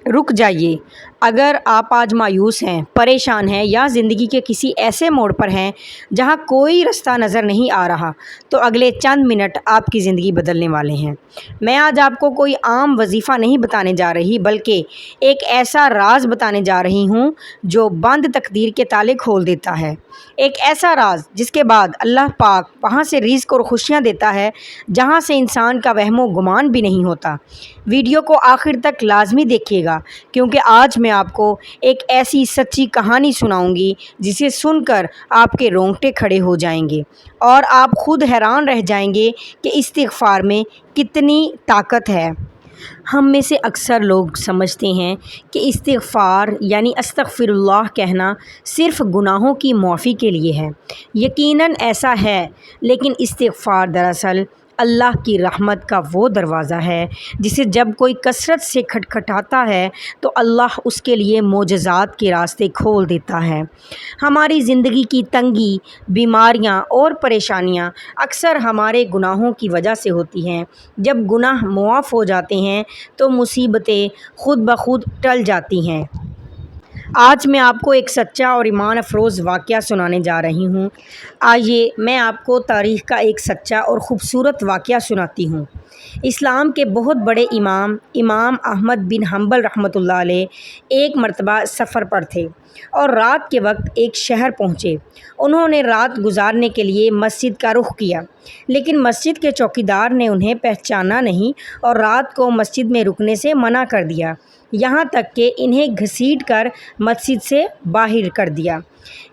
رک جائیے۔ اگر آپ آج مایوس ہیں، پریشان ہیں یا زندگی کے کسی ایسے موڑ پر ہیں جہاں کوئی راستہ نظر نہیں آ رہا، تو اگلے چند منٹ آپ کی زندگی بدلنے والے ہیں۔ میں آج آپ کو کوئی عام وظیفہ نہیں بتانے جا رہی، بلکہ ایک ایسا راز بتانے جا رہی ہوں جو بند تقدیر کے تالے کھول دیتا ہے۔ ایک ایسا راز جس کے بعد اللہ پاک وہاں سے رزق اور خوشیاں دیتا ہے جہاں سے انسان کا وہم و گمان بھی نہیں ہوتا۔ ویڈیو کو آخر تک لازمی دیکھیے گا، کیونکہ آج میں آپ کو ایک ایسی سچی کہانی سناؤں گی جسے سن کر آپ کے رونگٹے کھڑے ہو جائیں گے اور آپ خود حیران رہ جائیں گے کہ استغفار میں کتنی طاقت ہے۔ ہم میں سے اکثر لوگ سمجھتے ہیں کہ استغفار یعنی استغفر اللہ کہنا صرف گناہوں کی معافی کے لیے ہے۔ یقیناً ایسا ہے، لیکن استغفار دراصل اللہ کی رحمت کا وہ دروازہ ہے جسے جب کوئی کثرت سے کھٹکھٹاتا ہے تو اللہ اس کے لیے معجزات کے راستے کھول دیتا ہے۔ ہماری زندگی کی تنگی، بیماریاں اور پریشانیاں اکثر ہمارے گناہوں کی وجہ سے ہوتی ہیں۔ جب گناہ معاف ہو جاتے ہیں تو مصیبتیں خود بخود ٹل جاتی ہیں۔ آج میں آپ کو ایک سچا اور ایمان افروز واقعہ سنانے جا رہی ہوں۔ آئیے میں آپ کو تاریخ کا ایک سچا اور خوبصورت واقعہ سناتی ہوں۔ اسلام کے بہت بڑے امام احمد بن حنبل رحمۃ اللہ علیہ ایک مرتبہ سفر پر تھے اور رات کے وقت ایک شہر پہنچے۔ انہوں نے رات گزارنے کے لیے مسجد کا رخ کیا، لیکن مسجد کے چوکیدار نے انہیں پہچانا نہیں اور رات کو مسجد میں رکنے سے منع کر دیا، یہاں تک کہ انہیں گھسیٹ کر مسجد سے باہر کر دیا۔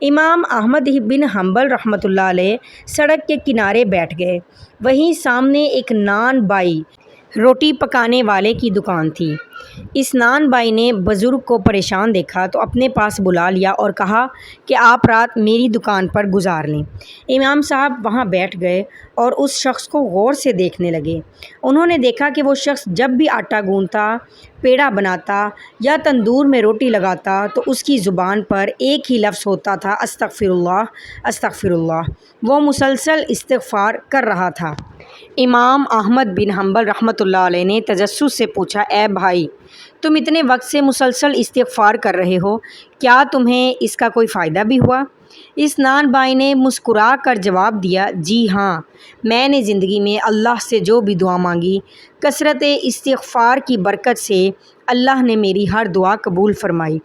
امام احمد بن حنبل رحمۃ اللہ علیہ سڑک کے کنارے بیٹھ گئے۔ وہیں سامنے ایک نان بائی روٹی پکانے والے کی دکان تھی۔ اس نان بائی نے بزرگ کو پریشان دیکھا تو اپنے پاس بلا لیا اور کہا کہ آپ رات میری دکان پر گزار لیں۔ امام صاحب وہاں بیٹھ گئے اور اس شخص کو غور سے دیکھنے لگے۔ انہوں نے دیکھا کہ وہ شخص جب بھی آٹا گوندھتا، پیڑا بناتا یا تندور میں روٹی لگاتا تو اس کی زبان پر ایک ہی لفظ ہوتا تھا، استغفر اللہ، استغفر اللہ۔ وہ مسلسل استغفار کر رہا تھا۔ امام احمد بن حنبل رحمۃ اللہ علیہ نے تجسس سے پوچھا، اے بھائی، تم اتنے وقت سے مسلسل استغفار کر رہے ہو، کیا تمہیں اس کا کوئی فائدہ بھی ہوا؟ اس نان بائی نے مسکرا کر جواب دیا، جی ہاں، میں نے زندگی میں اللہ سے جو بھی دعا مانگی، کثرت استغفار کی برکت سے اللہ نے میری ہر دعا قبول فرمائی۔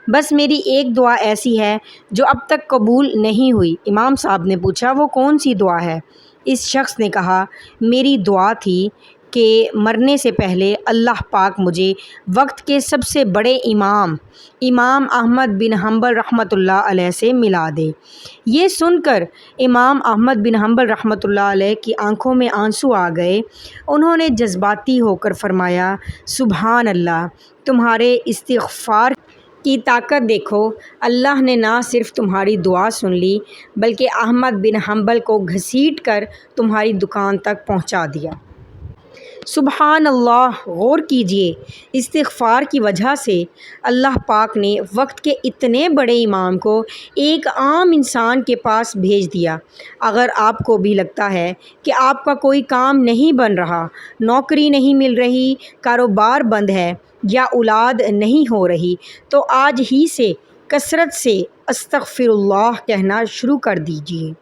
بس میری ایک دعا ایسی ہے جو اب تک قبول نہیں ہوئی۔ امام صاحب نے پوچھا، وہ کون سی دعا ہے؟ اس شخص نے کہا، میری دعا تھی کہ مرنے سے پہلے اللہ پاک مجھے وقت کے سب سے بڑے امام احمد بن حنبل رحمۃ اللہ علیہ سے ملا دے۔ یہ سن کر امام احمد بن حنبل رحمۃ اللہ علیہ کی آنکھوں میں آنسو آ گئے۔ انہوں نے جذباتی ہو کر فرمایا، سبحان اللہ، تمہارے استغفار کی طاقت دیکھو، اللہ نے نہ صرف تمہاری دعا سن لی بلکہ احمد بن حنبل کو گھسیٹ کر تمہاری دکان تک پہنچا دیا۔ سبحان اللہ، غور کیجئے، استغفار کی وجہ سے اللہ پاک نے وقت کے اتنے بڑے امام کو ایک عام انسان کے پاس بھیج دیا۔ اگر آپ کو بھی لگتا ہے کہ آپ کا کوئی کام نہیں بن رہا، نوکری نہیں مل رہی، کاروبار بند ہے یا اولاد نہیں ہو رہی، تو آج ہی سے کثرت سے استغفر اللہ کہنا شروع کر دیجئے۔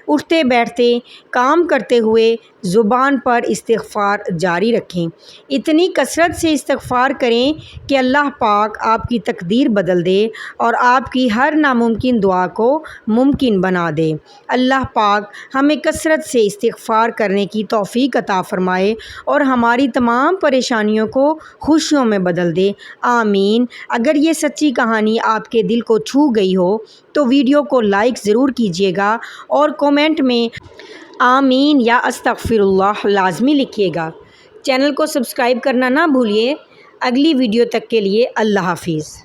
اٹھتے بیٹھتے، کام کرتے ہوئے زبان پر استغفار جاری رکھیں۔ اتنی کثرت سے استغفار کریں کہ اللہ پاک آپ کی تقدیر بدل دے اور آپ کی ہر ناممکن دعا کو ممکن بنا دے۔ اللہ پاک ہمیں کثرت سے استغفار کرنے کی توفیق عطا فرمائے اور ہماری تمام پریشانیوں کو خوشیوں میں بدل دے، آمین۔ اگر یہ سچی کہانی آپ کے دل کو چھو گئی ہو تو ویڈیو کو لائک ضرور کیجیے گا اور کومنٹ میں آمین یا استغفر اللہ لازمی لکھیے گا۔ چینل کو سبسکرائب کرنا نہ بھولیے۔ اگلی ویڈیو تک کے لیے اللہ حافظ۔